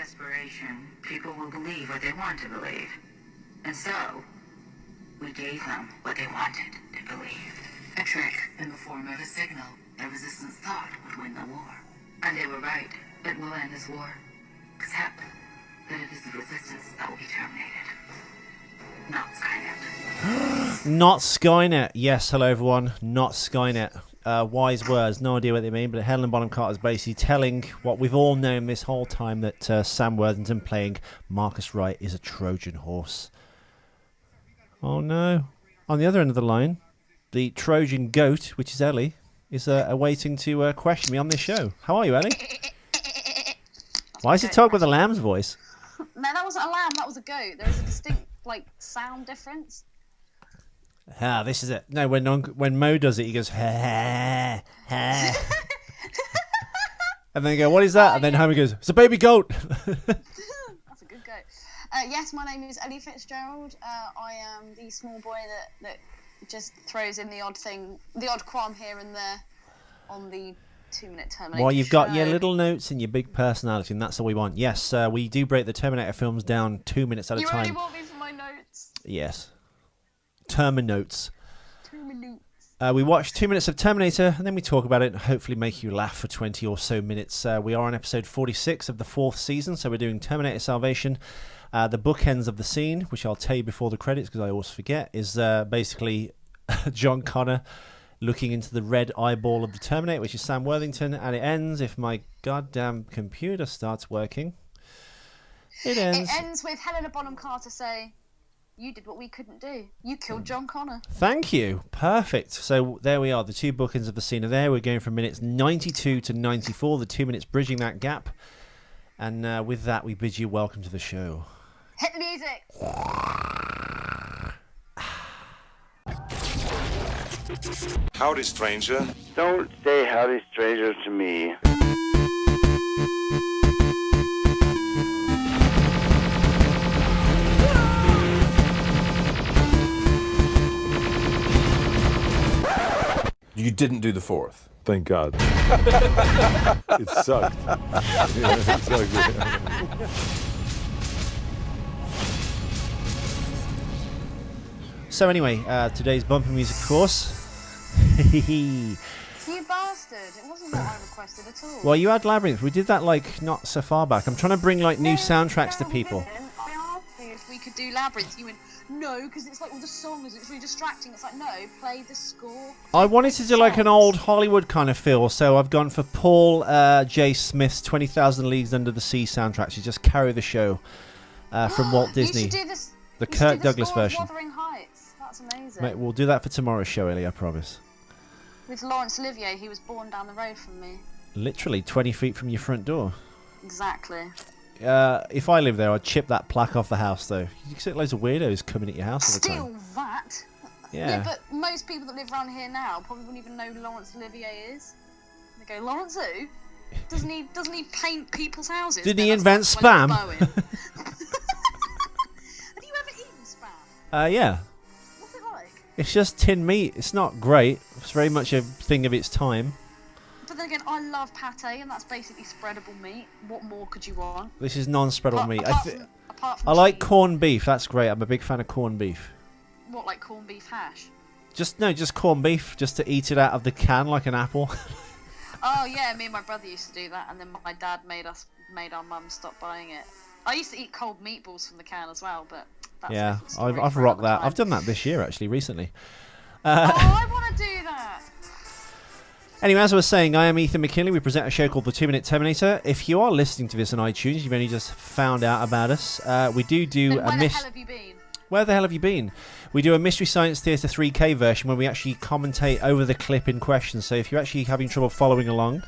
desperation, people will believe what they want to believe. And so, we gave them what they wanted to believe. A trick in the form of a signal that resistance thought would win the war. And they were right. It will end this war. Except that it is the resistance that will be terminated. Not Skynet. Not Skynet. Yes, hello everyone. Not Skynet. Wise words. No idea what they mean, but Helena Bonham Carter is basically telling what we've all known this whole time, that Sam Worthington playing Marcus Wright is a Trojan horse. Oh no. On the other end of the line, the Trojan goat, which is Ellie, is awaiting to question me on this show. How are you, Ellie? Why is he talking with a lamb's voice? No, that wasn't a lamb, that was a goat. There is a distinct, sound difference. Ah, this is it. No, when Mo does it, he goes, ha, ha. And then you go, what is that? And then Homer goes, it's a baby goat. That's a good goat. Yes, my name is Ellie Fitzgerald. I am the small boy that just throws in the odd crumb here and there on the 2-minute Terminator. Well, you've got your little notes and your big personality, and that's all we want. Yes, we do break the Terminator films down 2 minutes at a time. You really want me for my notes? Yes. Terminotes. We watch 2 minutes of Terminator, and then we talk about it and hopefully make you laugh for 20 or so minutes. We are on episode 46 of the 4th season, so we're doing Terminator Salvation. The bookends of the scene, which I'll tell you before the credits because I always forget, is basically John Connor looking into the red eyeball of the Terminator, which is Sam Worthington, and it ends, if my goddamn computer starts working, it ends with Helena Bonham Carter saying, you did what we couldn't do. You killed John Connor. Thank you. Perfect. So there we are. The two bookends of the scene are there. We're going from minutes 92 to 94, the 2 minutes bridging that gap. And with that, we bid you welcome to the show. Hit the music. Howdy, stranger. Don't say howdy, stranger to me. You didn't do the 4th. Thank God. It sucked. Yeah, it sucked. So anyway, today's bumper music, of course. You bastard. It wasn't what I requested at all. Well, you had Labyrinth. We did that, not so far back. I'm trying to bring, new soundtracks to people. I asked you if we could do Labyrinth. You went, no, because it's all the songs. It's really distracting. It's no, play the score. I wanted to do, an old Hollywood kind of feel, so I've gone for Paul J. Smith's 20,000 Leagues Under the Sea soundtrack to just carry the show from Walt Disney. You should do this, the Kirk Douglas version. Wuthering Heights. That's amazing. Mate, we'll do that for tomorrow's show, Ellie, I promise. With Laurence Olivier, he was born down the road from me. Literally 20 feet from your front door. Exactly. If I lived there, I'd chip that plaque off the house, though. You get loads of weirdos coming at your house all the time. Still that? Yeah. But most people that live around here now probably wouldn't even know who Laurence Olivier is. They go, Laurence who? Doesn't he paint people's houses? Didn't he invent spam? Have you ever eaten spam? Yeah. What's it like? It's just tinned meat. It's not great. It's very much a thing of its time. But then again, I love pate, and that's basically spreadable meat. What more could you want? This is non-spreadable meat. Apart from I like cheese. corned beef. That's great. I'm a big fan of corned beef. What, like corned beef hash? Just corned beef, just to eat it out of the can like an apple. Oh yeah, me and my brother used to do that, and then my dad made our mum stop buying it. I used to eat cold meatballs from the can as well, but that's a different story I've for rocked another that. time. I've done that this year actually, recently. I want to do that. Anyway, as I was saying, I am Ethan McKinley. We present a show called The 2 Minute Terminator. If you are listening to this on iTunes, you've only just found out about us. We do Then a where the hell have you been? Where the hell have you been? We do a Mystery Science Theatre 3K version where we actually commentate over the clip in question. So if you're actually having trouble following along,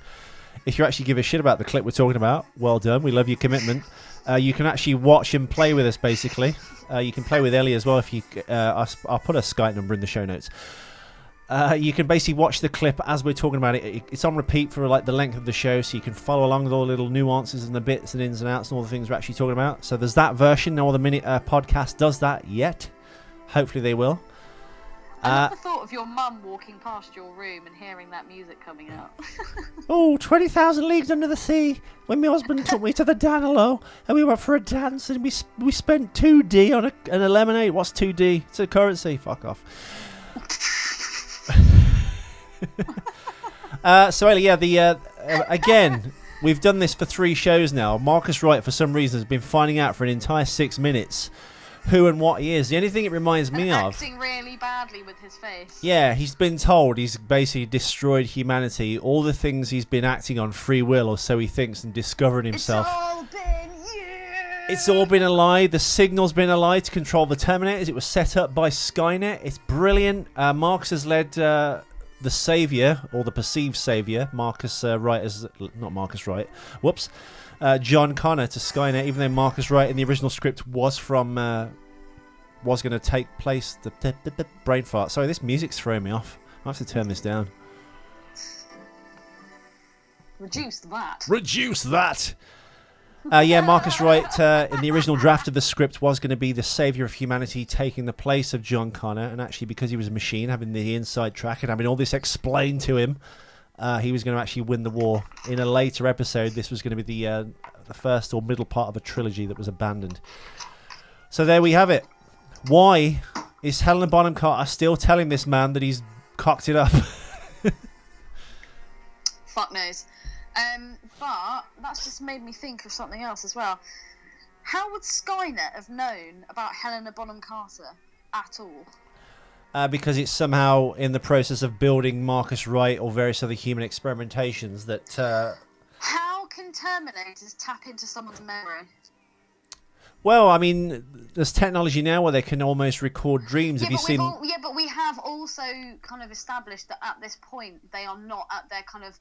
if you actually give a shit about the clip we're talking about, well done. We love your commitment. You can actually watch and play with us, basically. You can play with Ellie as well. If you, I'll put a Skype number in the show notes. You can basically watch the clip as we're talking about it. It's on repeat for the length of the show, so you can follow along with all the little nuances and the bits and ins and outs and all the things we're actually talking about. So there's that version. No other minute podcast does that yet. Hopefully they will. I love the thought of your mum walking past your room and hearing that music coming out. Oh, 20,000 Leagues Under the Sea. When my husband took me to the Danilo and we went for a dance and we spent 2D on a lemonade. What's 2D? It's a currency. Fuck off. So Ellie, again, we've done this for 3 shows now. Marcus Wright, for some reason, has been finding out for an entire 6 minutes who and what he is. The only thing it reminds me of... acting really badly with his face. Yeah, he's been told he's basically destroyed humanity. All the things he's been acting on free will, or so he thinks, and discovered himself. It's all been you! It's all been a lie. The signal's been a lie to control the Terminators. It was set up by Skynet. It's brilliant. Marcus has led the saviour, or the perceived saviour, Marcus Wright, not Marcus Wright, whoops, John Connor to Skynet, even though Marcus Wright in the original script was was going to take place. The brain fart. Sorry, this music's throwing me off. I have to turn this down. Reduce that. Reduce that! Yeah, Marcus Wright in the original draft of the script was going to be the saviour of humanity, taking the place of John Connor, and actually because he was a machine, having the inside track and having all this explained to him, he was going to actually win the war. In a later episode, this was going to be the first or middle part of a trilogy that was abandoned. So there we have it. Why is Helena Bonham Carter still telling this man that he's cocked it up? Fuck knows. But that's just made me think of something else as well. How would Skynet have known about Helena Bonham Carter at all? Because it's somehow in the process of building Marcus Wright or various other human experimentations that... How can Terminators tap into someone's memory? Well, I mean, there's technology now where they can almost record dreams. Have you seen... but we have also kind of established that at this point they are not at their kind of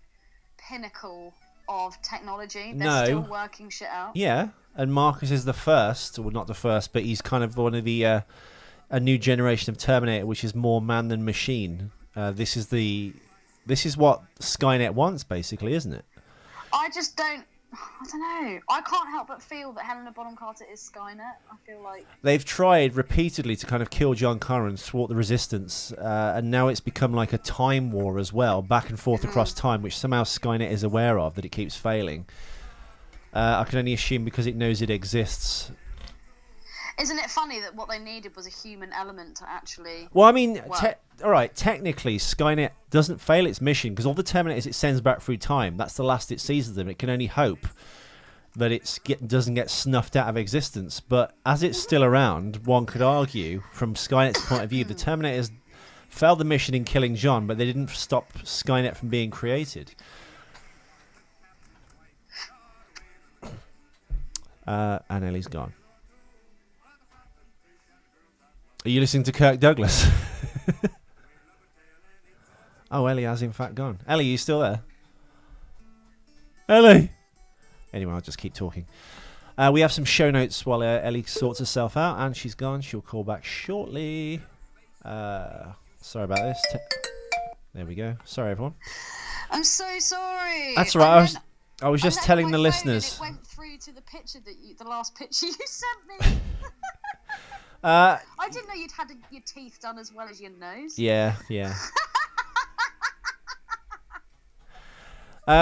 pinnacle of technology. They're still working shit out. Yeah, and Marcus is the first, well, not the first, but he's kind of one of the a new generation of Terminator, which is more man than machine. This is what Skynet wants, basically, isn't it? I don't know. I can't help but feel that Helena Bonham Carter is Skynet. I feel like they've tried repeatedly to kind of kill John Connor and thwart the resistance, and now it's become like a time war as well, back and forth across time, which somehow Skynet is aware of, that it keeps failing. I can only assume because it knows it exists. Isn't it funny that what they needed was a human element to actually... Well, I mean, all right, technically, Skynet doesn't fail its mission because all the Terminators it sends back through time, that's the last it sees of them. It can only hope that it doesn't get snuffed out of existence. But as it's still around, one could argue, from Skynet's point of view, the Terminators failed the mission in killing John, but they didn't stop Skynet from being created. And Ellie's gone. Are you listening to Kirk Douglas? Oh, Ellie has in fact gone. Ellie, are you still there? Ellie! Anyway, I'll just keep talking. We have some show notes while Ellie sorts herself out, and she's gone. She'll call back shortly. Sorry about this. There we go. Sorry, everyone. I'm so sorry. That's all right. I was just telling the listeners. It went through to the picture the last picture you sent me. I didn't know you'd had your teeth done as well as your nose. Yeah.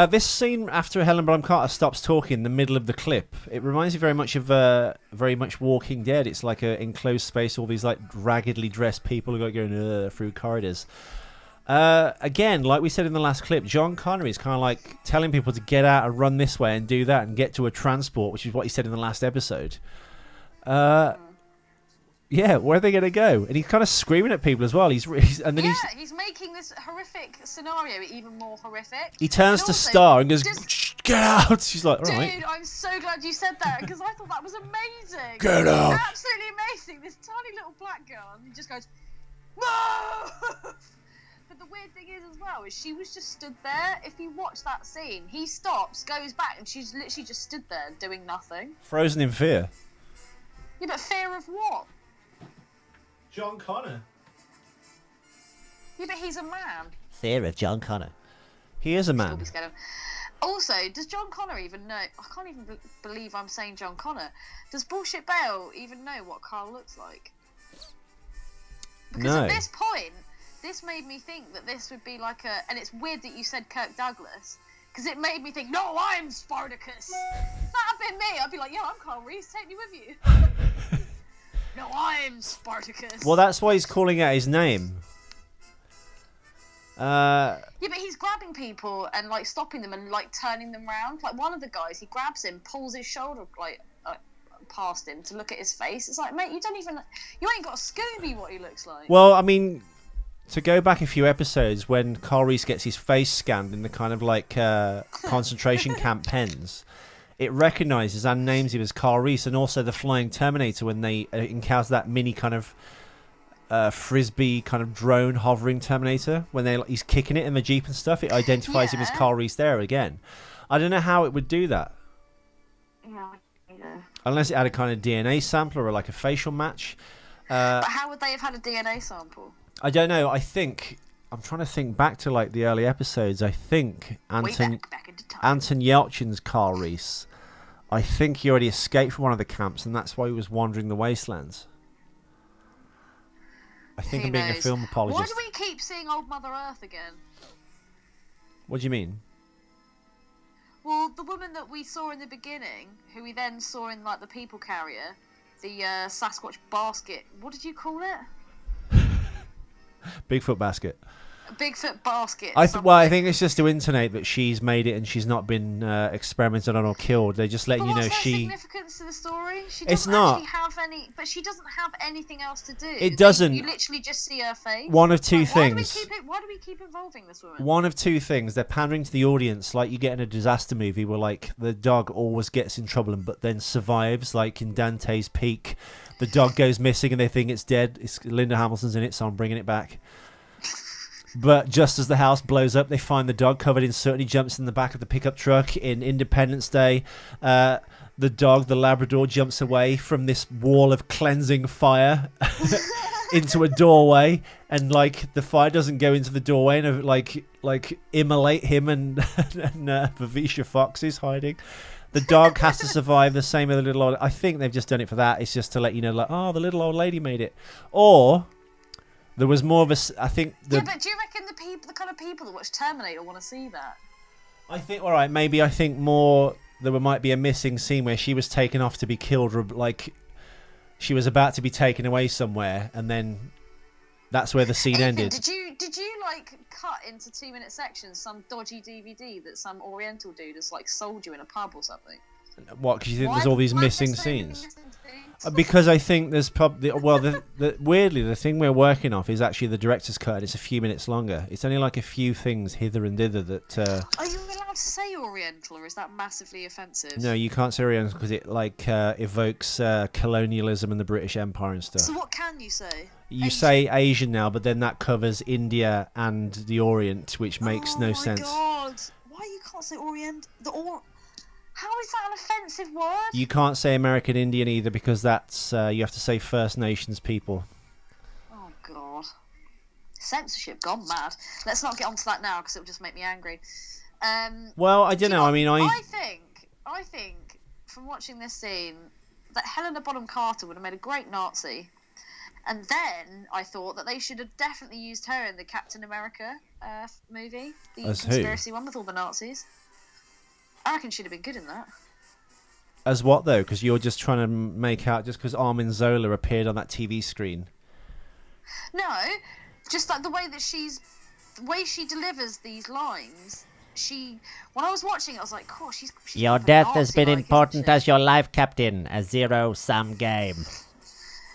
This scene after Helena Bonham Carter stops talking in the middle of the clip, it reminds me very much of Walking Dead. It's like an enclosed space, all these like raggedly dressed people who are going through corridors. Again, like we said in the last clip, John Connor is kind of like telling people to get out and run this way and do that and get to a transport, which is what he said in the last episode. Yeah, where are they going to go? And he's kind of screaming at people as well. He's making this horrific scenario even more horrific. He turns to Star and goes, "Get out!" She's like, "All right." Dude, I'm so glad you said that because I thought that was amazing. Get out! Absolutely amazing. This tiny little black girl, and he just goes, "Move!" But the weird thing is, as well, is she was just stood there. If you watch that scene, he stops, goes back, and she's literally just stood there doing nothing. Frozen in fear. Yeah, but fear of what? John Connor. Yeah, but he's a man. Fear of John Connor. He is a man. Still be scared of him. Also, does John Connor even know? I can't even believe I'm saying John Connor. Does Bullshit Bale even know what Carl looks like? Because No. at this point, this made me think that this would be like a... And it's weird that you said Kirk Douglas, because it made me think, no, I'm Spartacus. If that had been me, I'd be like, yeah, I'm Kyle Reese, take me with you. No, I'm Spartacus. Well, that's why he's calling out his name. Yeah, but he's grabbing people and like stopping them and like turning them round. Like one of the guys, he grabs him, pulls his shoulder like past him to look at his face. It's like, mate, you ain't got a Scooby what he looks like. Well, I mean, to go back a few episodes when Kyle Reese gets his face scanned in the kind of like concentration camp pens, it recognises and names him as Kyle Reese, and also the Flying Terminator when they encounter that mini kind of frisbee kind of drone hovering Terminator when he's kicking it in the Jeep and stuff. It identifies him as Kyle Reese there again. I don't know how it would do that. Yeah. Unless it had a kind of DNA sample or like a facial match. But how would they have had a DNA sample? I don't know. I'm trying to think back to like the early episodes. I think Anton Yelchin's Kyle Reese. I think he already escaped from one of the camps, and that's why he was wandering the wastelands. I think I'm being a film apologist. Why do we keep seeing Old Mother Earth again? What do you mean? Well, the woman that we saw in the beginning, who we then saw in like the People Carrier, the Sasquatch basket. What did you call it? Bigfoot basket. Bigfoot basket. I think it's just to intonate that she's made it and she's not been experimented on or killed. They're just letting you know what's her she. Significance to the story? She It's doesn't not. actually have any, but she doesn't have anything else to do. It doesn't. You literally just see her face. One of two things. Why do we keep involving this woman? One of two things. They're pandering to the audience, like you get in a disaster movie where like the dog always gets in trouble but then survives, like in Dante's Peak. The dog goes missing and they think it's dead. It's Linda Hamilton's in it, so I'm bringing it back. But just as the house blows up, they find the dog covered in soot and he jumps in the back of the pickup truck. In Independence Day, the dog, the Labrador, jumps away from this wall of cleansing fire into a doorway, and like the fire doesn't go into the doorway and like immolate him, and Vivisha Fox is hiding. The dog has to survive the same as the little old... I think they've just done it for that. It's just to let you know, like, oh, the little old lady made it. Or... there was more of a... I think... Yeah, but do you reckon the kind of people that watch Terminator want to see that? I think, all right, maybe I think more... there might be a missing scene where she was taken off to be killed, like she was about to be taken away somewhere, and then that's where the scene ended. Did you like cut into 2-minute sections some dodgy DVD that some Oriental dude has like sold you in a pub or something? What? Because you think there's all these missing scenes? Because I think there's probably... well, weirdly, the thing we're working off is actually the director's cut, and it's a few minutes longer. It's only like a few things hither and thither that... Are you allowed to say Oriental, or is that massively offensive? No, you can't say Oriental because it like evokes colonialism and the British Empire and stuff. So what can you say? You say Asian now, but then that covers India and the Orient, which makes no sense. Oh my god! Why you can't say Orient? How is that an offensive word? You can't say American Indian either because that's you have to say First Nations people. Oh god, censorship gone mad. Let's not get onto that now because it'll just make me angry. Well, I don't know. I mean, I think from watching this scene that Helena Bonham Carter would have made a great Nazi, and then I thought that they should have definitely used her in the Captain America movie, the conspiracy one with all the Nazis. I reckon she'd have been good in that. As what, though? Because you're just trying to make out just because Armin Zola appeared on that TV screen. No, just like the way she delivers these lines. When I was watching it, I was like, "Cool, she's your death has been important as your life, Captain. A zero-sum game."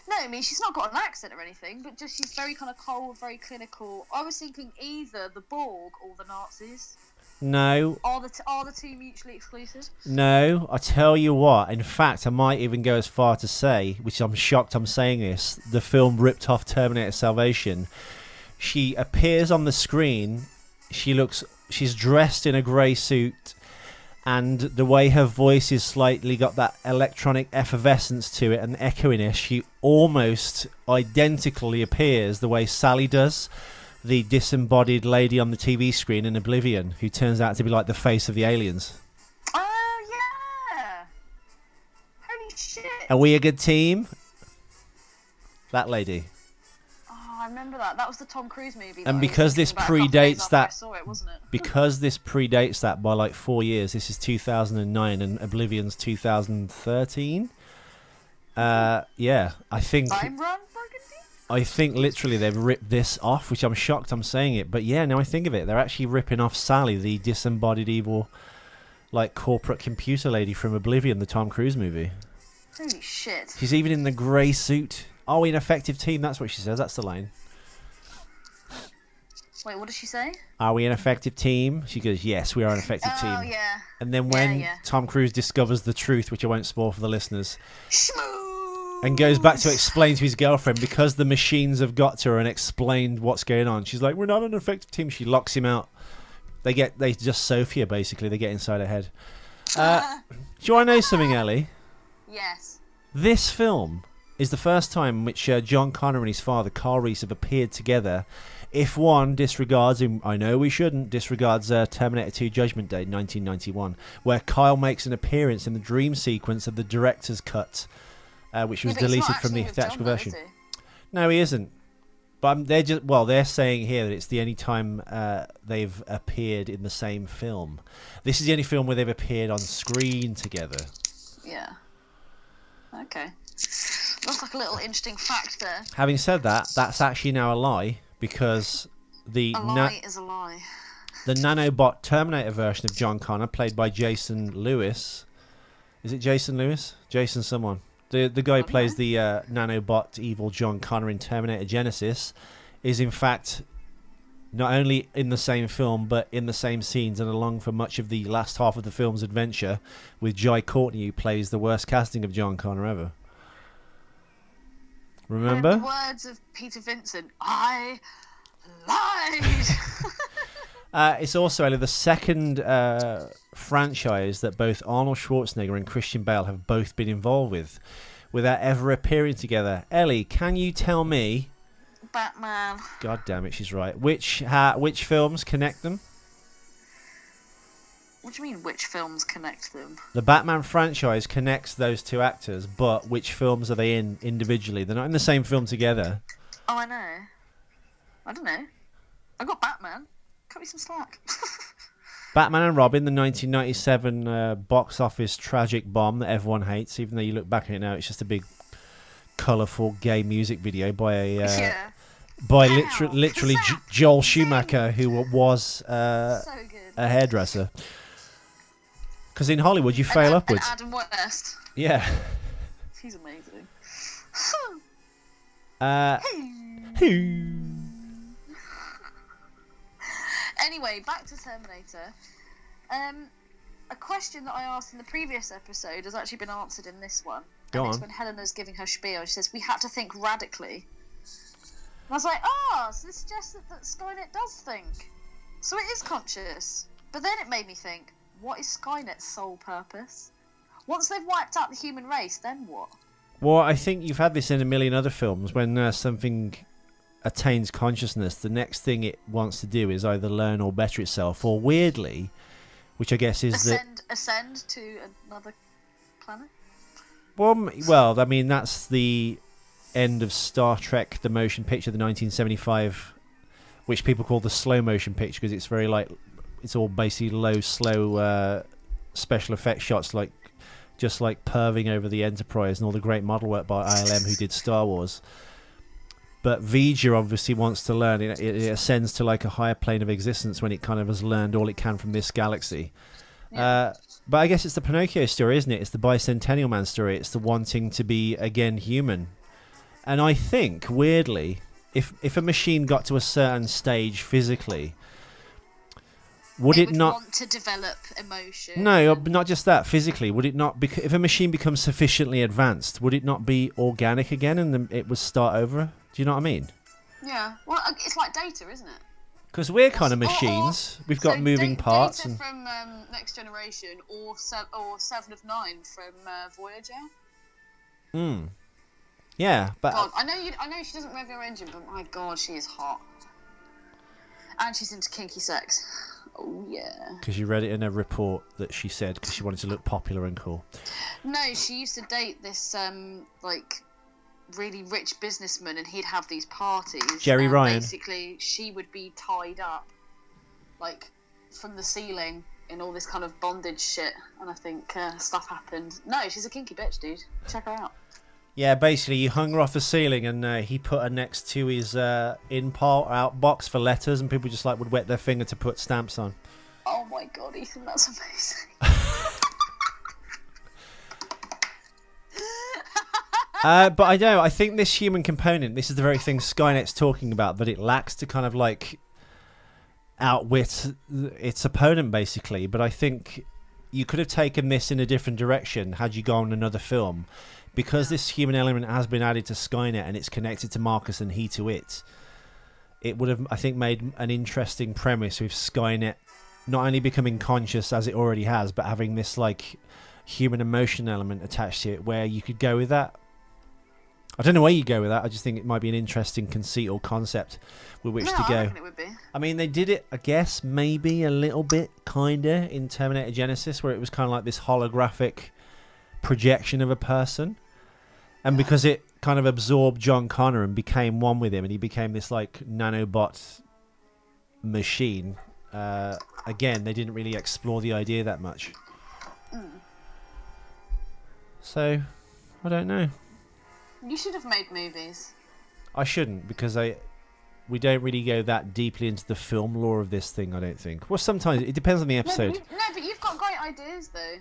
No, I mean she's not got an accent or anything, but just she's very kind of cold, very clinical. I was thinking either the Borg or the Nazis. No. Are the two mutually exclusive? No, I tell you what. In fact, I might even go as far to say, which I'm shocked I'm saying this, the film ripped off Terminator Salvation. She appears on the screen. She's dressed in a grey suit, and the way her voice is slightly got that electronic effervescence to it and echoiness, she almost identically appears the way Sally does, the disembodied lady on the TV screen in Oblivion, who turns out to be like the face of the aliens. Oh, yeah. Holy shit. Are we a good team? That lady. Oh, I remember that. That was the Tom Cruise movie. And that because this predates that, I saw it, wasn't it? because this predates that by like 4 years. This is 2009, and Oblivion's 2013. Yeah, I think. I think literally they've ripped this off, which I'm shocked I'm saying it, but yeah, now I think of it, they're actually ripping off Sally, the disembodied evil, like corporate computer lady from Oblivion, the Tom Cruise movie. Holy shit! She's even in the grey suit. Are we an effective team? That's what she says. That's the line. Wait, what does she say? Are we an effective team? She goes, yes, we are an effective team. Oh yeah. And then when Yeah. Tom Cruise discovers the truth, which I won't spoil for the listeners, Schmoo! and goes back to explain to his girlfriend, because the machines have got to her and explained what's going on, she's like, we're not an effective team. She locks him out. They just Sophia, basically. They get inside her head. Do you want to know something, Ellie? Yes. This film is the first time in which John Connor and his father, Kyle Reese, have appeared together. If one disregards, and I know we shouldn't, disregards Terminator 2 Judgment Day 1991, where Kyle makes an appearance in the dream sequence of the director's cut, which was deleted from the theatrical version. No, he isn't. But they're saying here that it's the only time they've appeared in the same film. This is the only film where they've appeared on screen together. Yeah. Okay. Looks like a little interesting fact there. Having said that, that's actually now a lie, because a lie is a lie. the nanobot Terminator version of John Connor, played by Jason Lewis. Is it Jason Lewis? Jason someone. The guy who plays the nanobot evil John Connor in Terminator Genesis is in fact not only in the same film but in the same scenes and along for much of the last half of the film's adventure with Jai Courtney, who plays the worst casting of John Connor ever. Remember? In the words of Peter Vincent, I lied. It's also, Ellie, the second franchise that both Arnold Schwarzenegger and Christian Bale have both been involved with, without ever appearing together. Ellie, can you tell me? Batman. God damn it, she's right. Which films connect them? What do you mean, which films connect them? The Batman franchise connects those two actors, but which films are they in individually? They're not in the same film together. Oh, I know. I don't know. I got Batman. Cut me some slack. Batman and Robin, the 1997 box office tragic bomb that everyone hates, even though you look back at it now, it's just a big, colourful gay music video by a literally Joel Schumacher, who was so good. a hairdresser. Because in Hollywood, you fail upwards. And Adam West. Yeah. He's amazing. Anyway, back to Terminator. A question that I asked in the previous episode has actually been answered in this one. Go on. It's when Helena's giving her spiel. She says, we had to think radically. And I was like, so this suggests that Skynet does think. So it is conscious. But then it made me think, what is Skynet's sole purpose? Once they've wiped out the human race, then what? Well, I think you've had this in a million other films. When something attains consciousness, the next thing it wants to do is either learn or better itself, or weirdly, which I guess is ascend to another planet. Well, I mean, that's the end of Star Trek, the motion picture, the 1975, which people call the slow motion picture because it's very it's all basically low, slow special effects shots, just like perving over the Enterprise and all the great model work by ILM who did Star Wars. But V'ger obviously wants to learn. It ascends to like a higher plane of existence when it kind of has learned all it can from this galaxy. Yeah. But I guess it's the Pinocchio story, isn't it? It's the Bicentennial Man story. It's the wanting to be again human. And I think, weirdly, if a machine got to a certain stage physically, would it not want to develop emotion? No, not just that. Physically, would it not? If a machine becomes sufficiently advanced, would it not be organic again, and then it would start over? Do you know what I mean? Yeah. Well, it's like Data, isn't it? Because we're kind of machines. We've got moving parts. Data from Next Generation, or 7 of 9 from Voyager. Yeah, but God, I know she doesn't rev her engine, but my God, she is hot. And she's into kinky sex. Oh yeah. Because you read it in a report that she said because she wanted to look popular and cool. No, she used to date this really rich businessman, and he'd have these parties. Jerry and Ryan. Basically, she would be tied up, like, from the ceiling in all this kind of bondage shit. And I think stuff happened. No, she's a kinky bitch, dude. Check her out. Yeah, basically, you hung her off the ceiling, and he put her next to his in-out box for letters, and people just like would wet their finger to put stamps on. Oh my god, Ethan, that's amazing. But I know, I think this human component, this is the very thing Skynet's talking about, that it lacks to kind of like outwit its opponent, basically. But I think you could have taken this in a different direction had you gone another film. Because this human element has been added to Skynet and it's connected to Marcus and he to it, it would have, I think, made an interesting premise with Skynet not only becoming conscious as it already has, but having this like human emotion element attached to it where you could go with that. I don't know where you go with that. I just think it might be an interesting conceit or concept with which to go. I reckon it would be. I mean, they did it, I guess, maybe a little bit, kinda, in Terminator Genesis, where it was kind of like this holographic projection of a person. And because it kind of absorbed John Connor and became one with him, and he became this like nanobot machine, again, they didn't really explore the idea that much. So, I don't know. You should have made movies. I shouldn't, because we don't really go that deeply into the film lore of this thing, I don't think. Well, sometimes it depends on the episode. No, but you've got great ideas, though.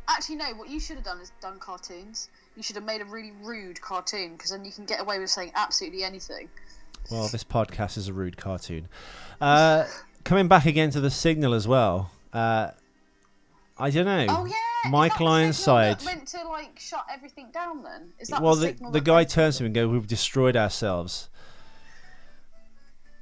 Actually, no, what you should have done is done cartoons. You should have made a really rude cartoon, because then you can get away with saying absolutely anything. Well, this podcast is a rude cartoon. Coming back again to the Signal as well. I don't know. Oh, yeah. Michael Ironside. Is that the signal that meant to, like, shut everything down, then? Is that Well, the signal the that guy meant turns to him and goes, "We've destroyed ourselves."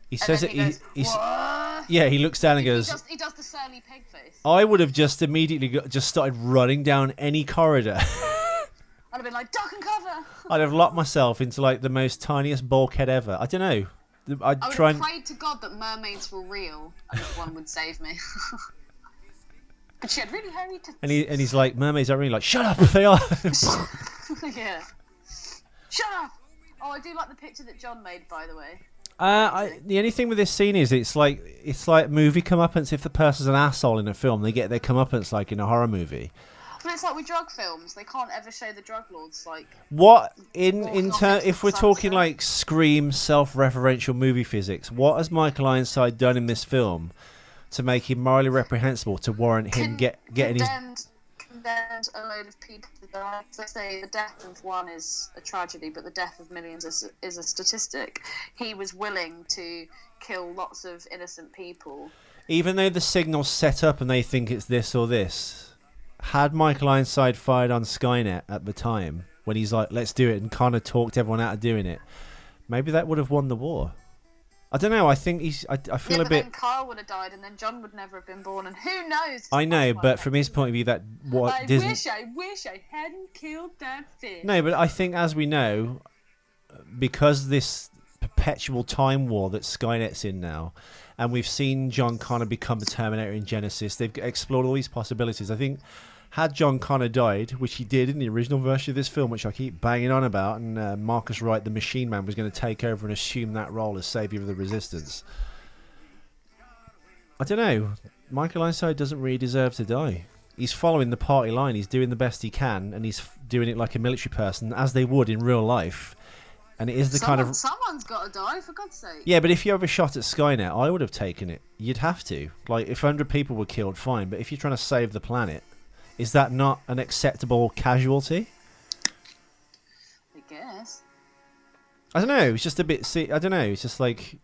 He says then it. he goes, "What?" Yeah, he looks down and goes. He does the surly pig face. I would have just immediately just started running down any corridor. I'd have been like, duck and cover. I'd have locked myself into like the most tiniest bulkhead ever. I don't know. I'd I would try have and. prayed to God that mermaids were real and that one would save me. But she had really hairy tits. And he's like, mermaids aren't really like, shut up if they are. Yeah. Shut up! Oh, I do like the picture that John made, by the way. The only thing with this scene is it's like movie comeuppance. If the person's an asshole in a film, they get their comeuppance like in a horror movie. But it's like with drug films, they can't ever show the drug lords like. What Walking off turn into if the we're talking sunset. like Scream self-referential movie physics? What has Michael Ironside done in this film to make him morally reprehensible to warrant him getting his? Condemned a load of people to die. Let's say the death of one is a tragedy, but the death of millions is a statistic. He was willing to kill lots of innocent people. Even though the signal's set up and they think it's this or this, had Michael Ironside fired on Skynet at the time when he's like, let's do it, and kind of talked everyone out of doing it, maybe that would have won the war. I don't know. I think I feel a bit. Then Kyle would have died, and then John would never have been born, and who knows? I know, but from his point of view, that what I Disney. wish I hadn't killed that fish. No, but I think, as we know, because this perpetual time war that Skynet's in now, and we've seen John Connor become the Terminator in Genesis, they've explored all these possibilities. I think, had John Connor died, which he did in the original version of this film, which I keep banging on about, and Marcus Wright, the Machine Man, was going to take over and assume that role as Saviour of the Resistance. I don't know. Michael Ironside doesn't really deserve to die. He's following the party line. He's doing the best he can, and he's doing it like a military person, as they would in real life. And it is the kind of... Someone's got to die, for God's sake. Yeah, but if you have a shot at Skynet, I would have taken it. You'd have to. Like, if 100 people were killed, fine. But if you're trying to save the planet, is that not an acceptable casualty? I guess. I don't know. It's just a bit... I don't know. It's just like...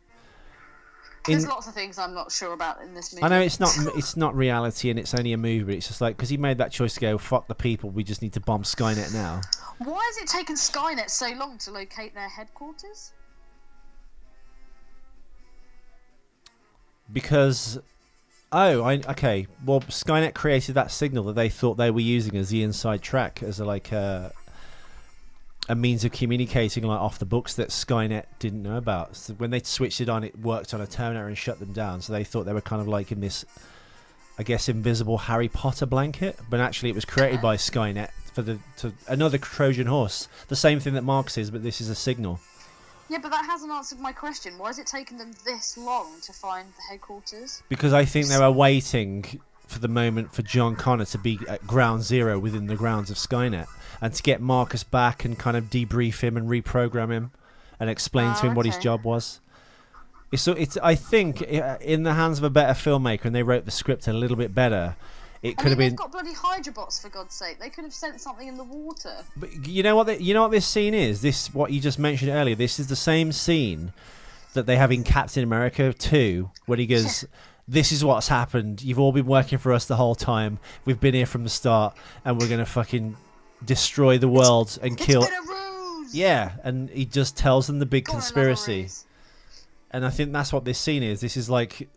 There's lots of things I'm not sure about in this movie. I know it's not reality and it's only a movie, but it's just like, because he made that choice to go, fuck the people, we just need to bomb Skynet now. Why has it taken Skynet so long to locate their headquarters? Because... okay. Well, Skynet created that signal that they thought they were using as the inside track, as a means of communicating like off the books that Skynet didn't know about. So when they switched it on, it worked on a Terminator and shut them down. So they thought they were kind of like in this, I guess, invisible Harry Potter blanket, but actually it was created by Skynet to another Trojan horse. The same thing that Marcus is, but this is a signal. Yeah, but that hasn't answered my question. Why has it taken them this long to find the headquarters? Because I think they were waiting for the moment for John Connor to be at ground zero within the grounds of Skynet, and to get Marcus back and kind of debrief him and reprogram him and explain to him what his job was. It's I think in the hands of a better filmmaker, and they wrote the script a little bit better, it could have been. They've got bloody hydrobots, for God's sake. They could have sent something in the water. But you know what? This scene is. This what you just mentioned earlier. This is the same scene that they have in Captain America 2, when he goes, "This is what's happened. You've all been working for us the whole time. We've been here from the start, and we're gonna fucking destroy the world and kill." It's been a ruse! Yeah, and he just tells them the big conspiracy. And I think that's what this scene is. This is like,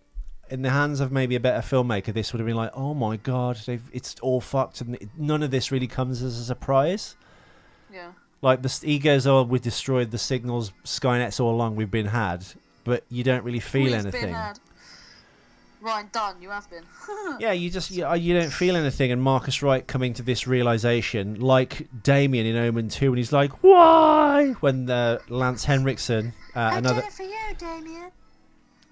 in the hands of maybe a better filmmaker, this would have been like, oh my god, it's all fucked, and none of this really comes as a surprise. Yeah. Like, he goes, oh, we destroyed the signals, Skynet's all along, we've been had. But you don't really feel anything. Been had. Right, done, you have been. Yeah, you don't feel anything, and Marcus Wright coming to this realization, like Damien in Omen 2, and he's like, why? When Lance Henriksen... I did it for you, Damien.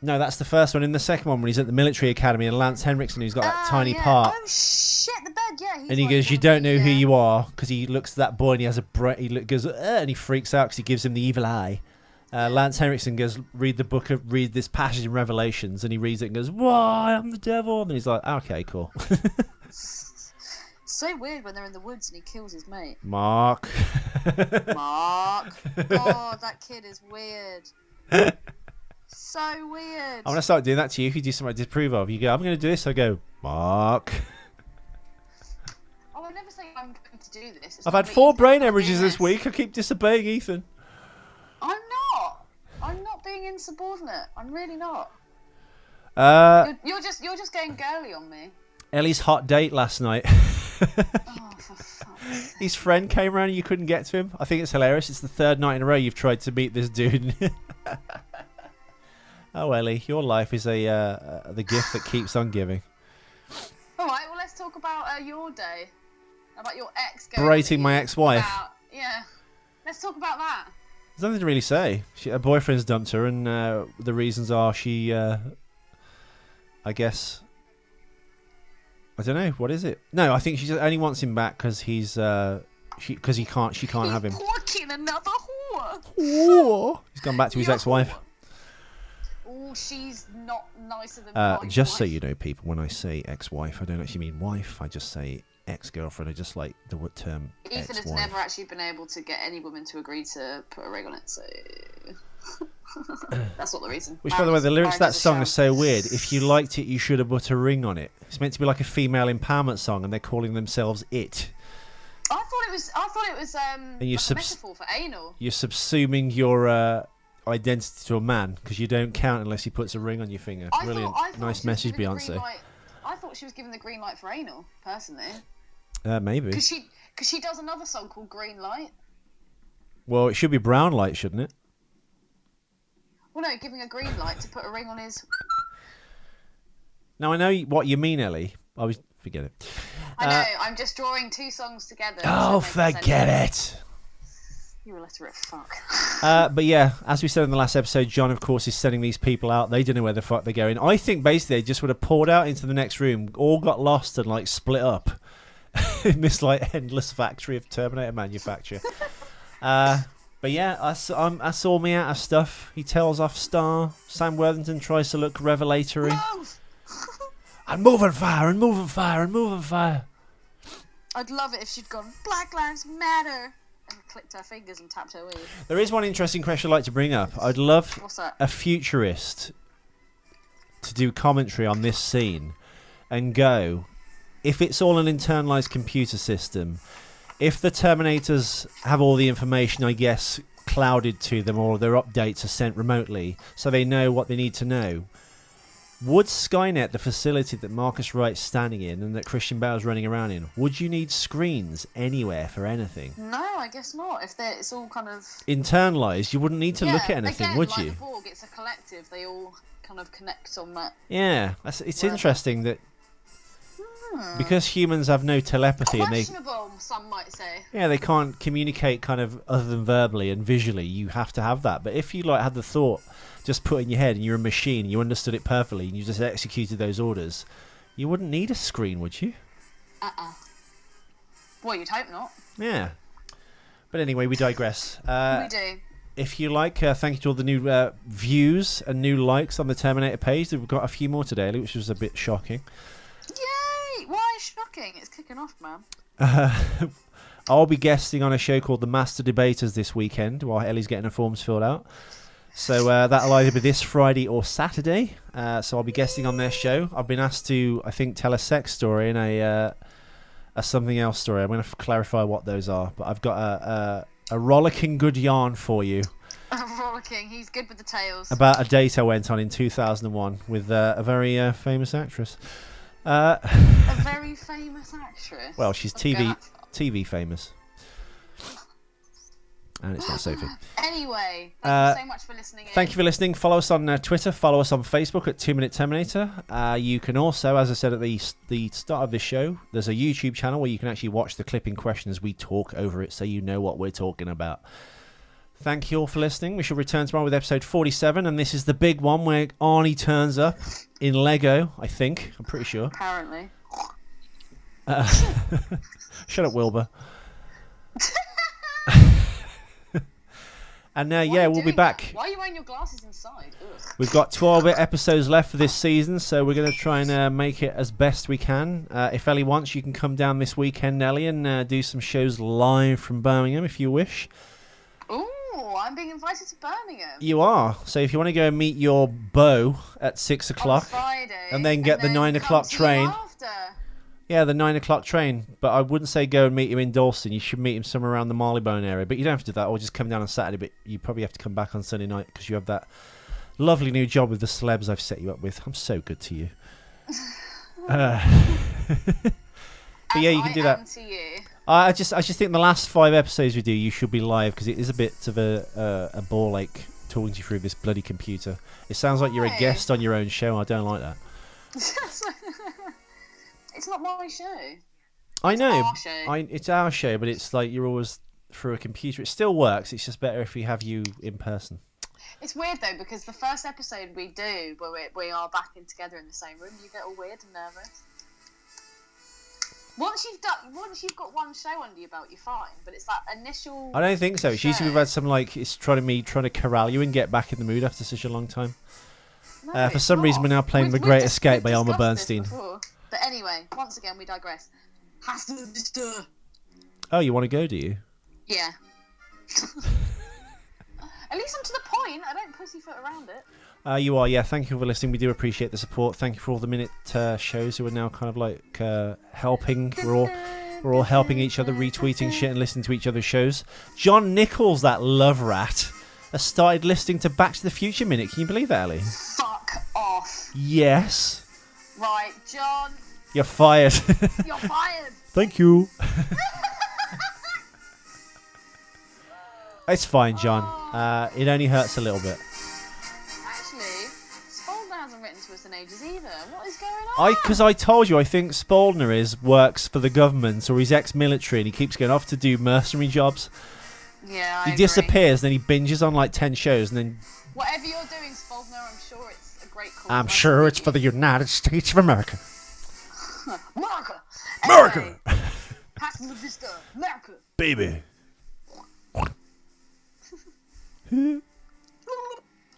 No, that's the first one. In the second one, when he's at the military academy, and Lance Henriksen, who's got that tiny part. Oh shit, the bed, yeah. And he goes, you don't know who you are, because he looks at that boy and he has he goes, and he freaks out because he gives him the evil eye. Lance Henriksen goes, read this passage in Revelations, and he reads it and goes, why, I'm the devil. And he's like, okay, cool. So weird when they're in the woods and he kills his mate. Mark. God, that kid is weird. So weird. I'm going to start doing that to you if you do something I disapprove of. You go, I'm going to do this. I go, Mark. Oh, I never say I'm going to do this. I've had 4 brain hemorrhages this week. I keep disobeying Ethan. I'm not being insubordinate. I'm really not. You're just going girly on me. Ellie's hot date last night. Oh, for fuck's sake. His friend came around and you couldn't get to him. I think it's hilarious. It's the 3rd night in a row you've tried to meet this dude. Oh, Ellie, your life is the gift that keeps on giving. All right, well, let's talk about your day. About your ex. Berating my ex-wife. Yeah. Let's talk about that. There's nothing to really say. Her boyfriend's dumped her, and the reasons are she, I guess... I don't know. What is it? No, I think she just only wants him back because she can't have him. Fucking another whore. Whore. He's gone back to his ex-wife. Oh, she's not nicer than my just wife. so you know, people, when I say ex-wife, I don't actually mean wife. I just say ex-girlfriend. I just like the term Ethan ex-wife. has never actually been able to get any woman to agree to put a ring on it, so that's not the reason. Which, by the way, the lyrics to that song are so weird. If you liked it, you should have put a ring on it. It's meant to be like a female empowerment song, and they're calling themselves it. I thought it was and like a metaphor for anal. You're subsuming your identity to a man because you don't count unless he puts a ring on your finger. Brilliant. Nice message, Beyonce. I thought she was giving the green light for anal, personally. Maybe. Because she does another song called Green Light. Well, it should be brown light, shouldn't it? Well, no, giving a green light to put a ring on his... Now, I know what you mean, Ellie. Forget it. I know, I'm just drawing 2 songs together. Oh, forget it. You illiterate fuck. But yeah, as we said in the last episode, John, of course, is sending these people out. They don't know where the fuck they're going. I think basically they just would have poured out into the next room, all got lost and like split up in this like endless factory of Terminator manufacture. But yeah, I saw me out of stuff. He tells off Star. Sam Worthington tries to look revelatory. And move on fire, and move on fire, and move on fire. I'd love it if she'd gone, Black Lives Matter, and clicked her fingers and tapped her weave. There is one interesting question I'd like to bring up. I'd love a futurist to do commentary on this scene and go, if it's all an internalized computer system, if the Terminators have all the information, I guess, clouded to them, or their updates are sent remotely, so they know what they need to know, would Skynet, the facility that Marcus Wright's standing in and that Christian Bale's running around in, would you need screens anywhere for anything? No, I guess not. If it's all kind of... Internalized, you wouldn't need to look at anything, again, would like you? the Borg, it's a collective. They all kind of connect on that. Yeah, it's interesting that because humans have no telepathy and they... Questionable, some might say. Yeah, they can't communicate kind of other than verbally and visually. You have to have that. But if you like had the thought just put in your head and you're a machine, you understood it perfectly, and you just executed those orders, you wouldn't need a screen, would you? Well, you'd hope not. Yeah. But anyway, we digress. We do. If you like, thank you to all the new views and new likes on the Terminator page. We've got a few more today, which was a bit shocking. Yay! Why shocking? It's kicking off, man. I'll be guesting on a show called The Master Debaters this weekend while Ellie's getting her forms filled out. So that'll either be this Friday or Saturday. So I'll be guesting on their show. I've been asked to, I think, tell a sex story and a something else story. I'm going to clarify what those are. But I've got a rollicking good yarn for you. Rollicking. He's good with the tales. About a date I went on in 2001 with a very famous actress. A very famous actress? Well, she's TV famous. And it's not Sophie. Anyway, thank you so much for listening in. Thank you for listening. Follow us on Twitter. Follow us on Facebook at 2 Minute Terminator. You can also, as I said at the start of this show, there's a YouTube channel where you can actually watch the clip in question as we talk over it so you know what we're talking about. Thank you all for listening. We shall return tomorrow with episode 47, and this is the big one where Arnie turns up in Lego, I think. I'm pretty sure. Apparently. Shut up, Wilbur. And we'll be back. Why are you wearing your glasses inside? Ugh. We've got 12 episodes left for this season, so we're going to try and make it as best we can. If Ellie wants, you can come down this weekend, Ellie, and do some shows live from Birmingham if you wish. Ooh, I'm being invited to Birmingham. You are. So if you want to go and meet your beau at 6 o'clock, on Friday, and then get the 9 o'clock train. Yeah, the 9 o'clock train. But I wouldn't say go and meet him in Dalston. You should meet him somewhere around the Marylebone area. But you don't have to do that, or just come down on Saturday. But you probably have to come back on Sunday night because you have that lovely new job with the celebs I've set you up with. I'm so good to you. But yeah, you can do that. To you. I just think the last 5 episodes we do, you should be live because it is a bit of a ball ache talking to you through this bloody computer. It sounds like you're a guest on your own show. I don't like that. It's not my show. I know. It's our show. It's our show, but it's like you're always through a computer. It still works. It's just better if we have you in person. It's weird though because the first episode we do, where we are back in together in the same room, you get all weird and nervous. Once you've got one show under your belt, you're fine. But it's that initial. I don't think so. It's usually we've had some it's trying to corral you and get back in the mood after such a long time. No, for some reason, we're now playing The Great Escape by Elmer Bernstein. But anyway, once again, we digress. Oh, you want to go, do you? Yeah. At least I'm to the point. I don't pussyfoot around it. You are, yeah. Thank you for listening. We do appreciate the support. Thank you for all the minute shows who are now kind of like helping. We're all helping each other, retweeting shit and listening to each other's shows. John Nichols, that love rat, has started listening to Back to the Future Minute. Can you believe that, Ellie? Fuck off. Yes. Right, John. You're fired. You're fired. Thank you. It's fine, John. It only hurts a little bit. Actually, Spaldner hasn't written to us in ages either. What is going on? Because I told you, I think Spaldner works for the government or he's ex-military and he keeps going off to do mercenary jobs. Yeah, He disappears, then he binges on like 10 shows and then... Whatever you're doing, Spaldner, I'm sure it's a great cause. I'm sure it's for the United States of America. America! America! Hasta la vista, America! Baby.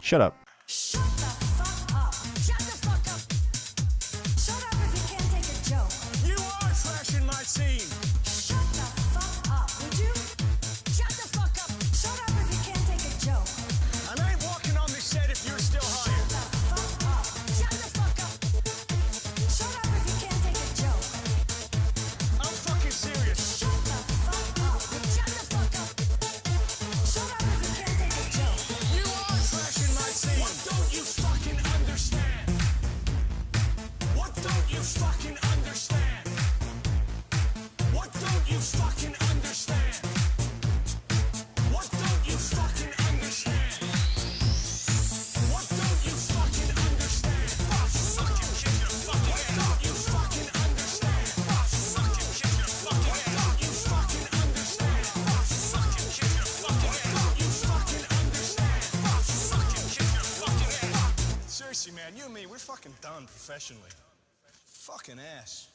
Shut up. Shut the fuck up. Shut the fuck up. Shut up if you can't take a joke. You are trashing my scene. Shut the fuck up, would you? Shut the fuck up. Shut up if you can't take a joke. And I ain't walking on this set if you're still hired. Shut the fuck up. Shut the fuck up. Shut up if you can't take a joke. I'm fucking serious. Shut the fuck up. Shut the fuck up. Shut up if you can't take a joke. You are trashing my scene. What don't you fucking fucking done professionally. Fucking ass.